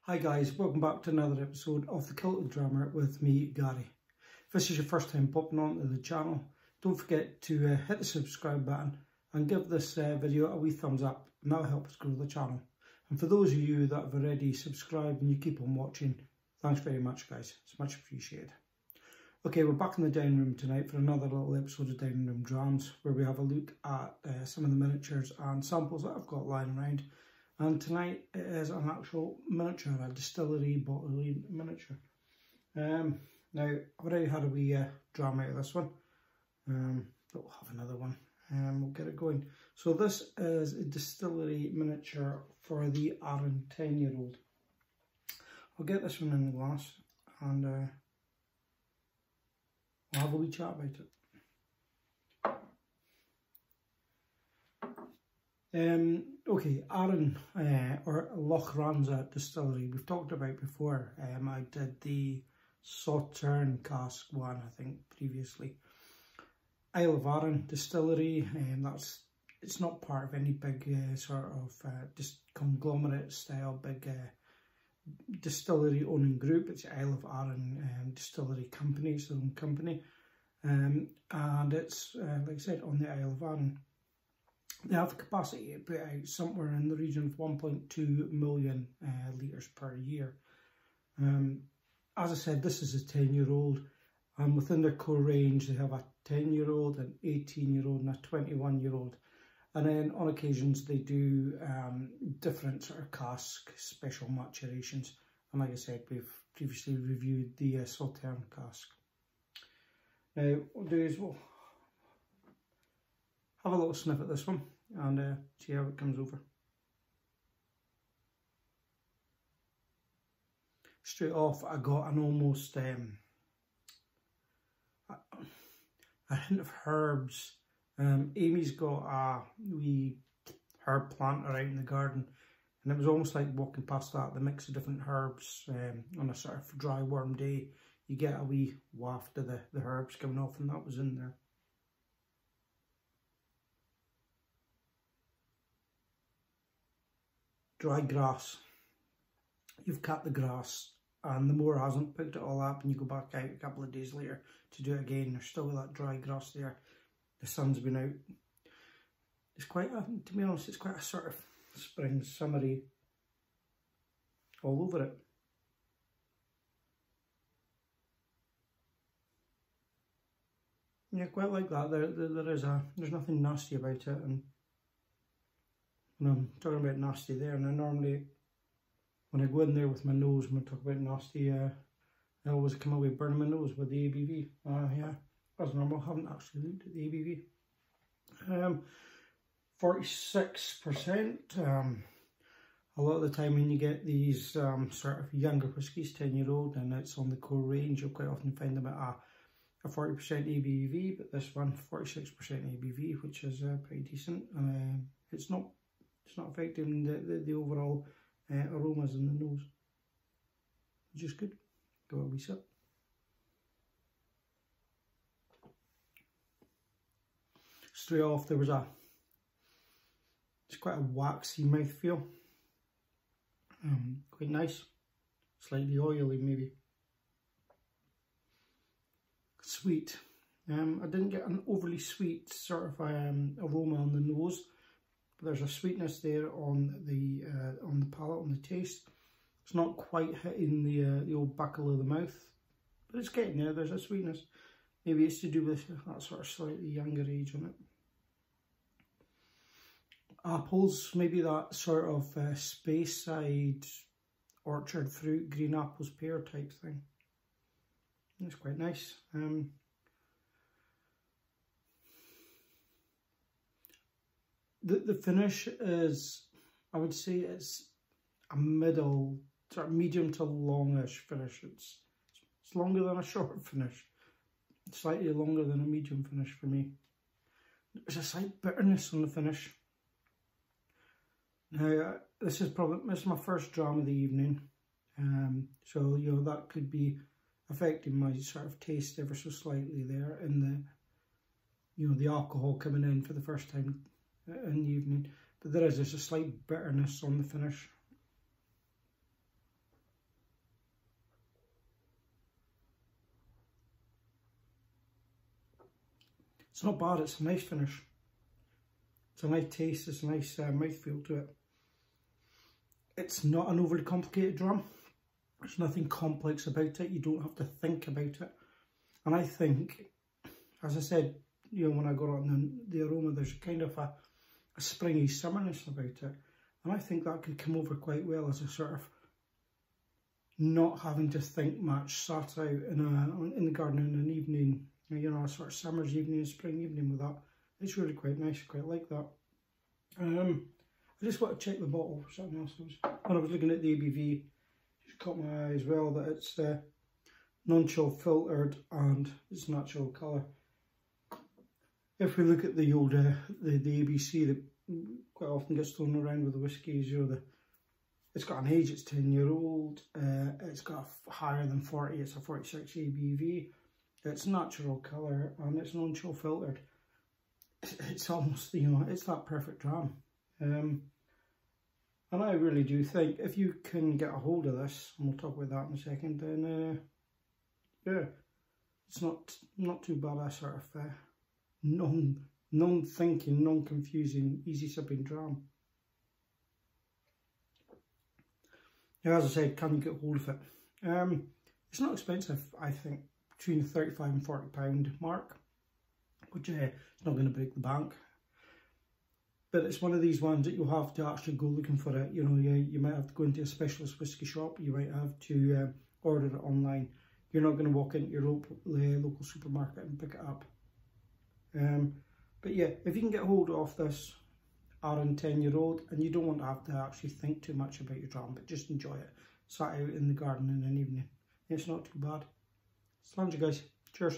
Hi guys, welcome back to another episode of The Kilted Drummer with me, Gary. If this is your first time popping onto the channel, don't forget to hit the subscribe button and give this video a wee thumbs up, and that'll help us grow the channel. And for those of you that have already subscribed and you keep on watching, thanks very much guys, it's much appreciated. Okay, we're back in the dining room tonight for another little episode of Dining Room Drams, where we have a look at some of the miniatures and samples that I've got lying around. And tonight it is an actual miniature, a distillery bottling miniature. Now, I've already had a wee dram out of this one, but we'll have another one and we'll get it going. So this is a distillery miniature for the Arran 10-year-old. I'll get this one in the glass and we'll have a wee chat about it. Okay, Arran or Loch Ranza distillery, we've talked about before. I did the Sauterne cask one, I think, previously. Isle of Arran distillery, it's not part of any big sort of just conglomerate style big distillery owning group. It's Isle of Arran distillery company, it's their own company, and it's like I said, on the Isle of Arran. They have the capacity to put out somewhere in the region of 1.2 million litres per year. As I said, this is a 10-year-old, and within their core range they have a 10-year-old, an 18-year-old and a 21-year-old. And then on occasions they do different sort of cask special maturations. And like I said, we've previously reviewed the Sauterne cask. Now what we'll do is we'll have a little sniff at this one and see how it comes over. Straight off, I got an almost a hint of herbs. Amy's got a wee herb planter out in the garden, and it was almost like walking past that, the mix of different herbs on a sort of dry warm day. You get a wee waft of the herbs coming off, and that was in there. Dry grass. You've cut the grass and the mower hasn't picked it all up, and you go back out a couple of days later to do it again. There's still that dry grass there. The sun's been out. It's quite a, to be honest, it's quite a sort of spring, summery all over it. Yeah, quite like that. There's nothing nasty about it, and I'm talking about nasty there, and I normally, when I go in there with my nose, when I talk about nasty, I always come away burning my nose with the ABV. Yeah, that's normal. I haven't actually looked at the ABV. 46%. A lot of the time when you get these sort of younger whiskies, 10-year-old, and it's on the core range, you'll quite often find them at a 40% ABV, but this one, 46% ABV, which is pretty decent. It's not affecting the overall aromas in the nose, which is good. Go a wee sip. Straight off, it's quite a waxy mouthfeel. Quite nice, slightly oily maybe. Sweet. I didn't get an overly sweet sort of aroma on the nose. There's a sweetness there on the palate, on the taste. It's not quite hitting the old buckle of the mouth, but it's getting there. There's a sweetness. Maybe it's to do with that sort of slightly younger age on it. Apples, maybe that sort of Speyside orchard fruit, green apples, pear type thing. It's quite nice. The finish is, I would say it's a middle, sort of medium to longish finish. It's longer than a short finish. Slightly longer than a medium finish for me. There's a slight bitterness on the finish. Now, this is my first dram of the evening. So, you know, that could be affecting my sort of taste ever so slightly there, in the alcohol coming in for the first time in the evening. But there's a slight bitterness on the finish. It's not bad, it's a nice finish. It's a nice taste, it's a nice mouthfeel to it. It's not an overly complicated drum. There's nothing complex about it, you don't have to think about it. And I think, as I said, you know, when I got on the aroma, there's kind of a springy summerness about it. And I think that could come over quite well as a sort of not having to think much, sat out in the garden in an evening, you know, a sort of summer's evening, spring evening with that. It's really quite nice, I quite like that. I just want to check the bottle for something else. When I was looking at the ABV, just caught my eye as well that it's non-chill filtered and it's natural colour. If we look at the old the ABC that quite often gets thrown around with the whiskies, you know, it's got an age, it's 10-year-old, it's got a higher than 40, it's a 46 ABV, it's natural colour and it's non-chill filtered. It's almost, you know, it's that perfect dram. And I really do think if you can get a hold of this, and we'll talk about that in a second, then yeah, it's not too bad, a sort of non-thinking, non-confusing, easy sipping dram. Now, as I said, can you get hold of it? It's not expensive, I think, between the £35 and £40 mark, which it's not going to break the bank. But it's one of these ones that you'll have to actually go looking for it. You know, you might have to go into a specialist whiskey shop. You might have to order it online. You're not going to walk into your local supermarket and pick it up. But yeah, if you can get hold of this Arran 10-year-old and you don't want to have to actually think too much about your dram, but just enjoy it, sat out in the garden in an evening, it's not too bad. Slàinte, guys. Cheers.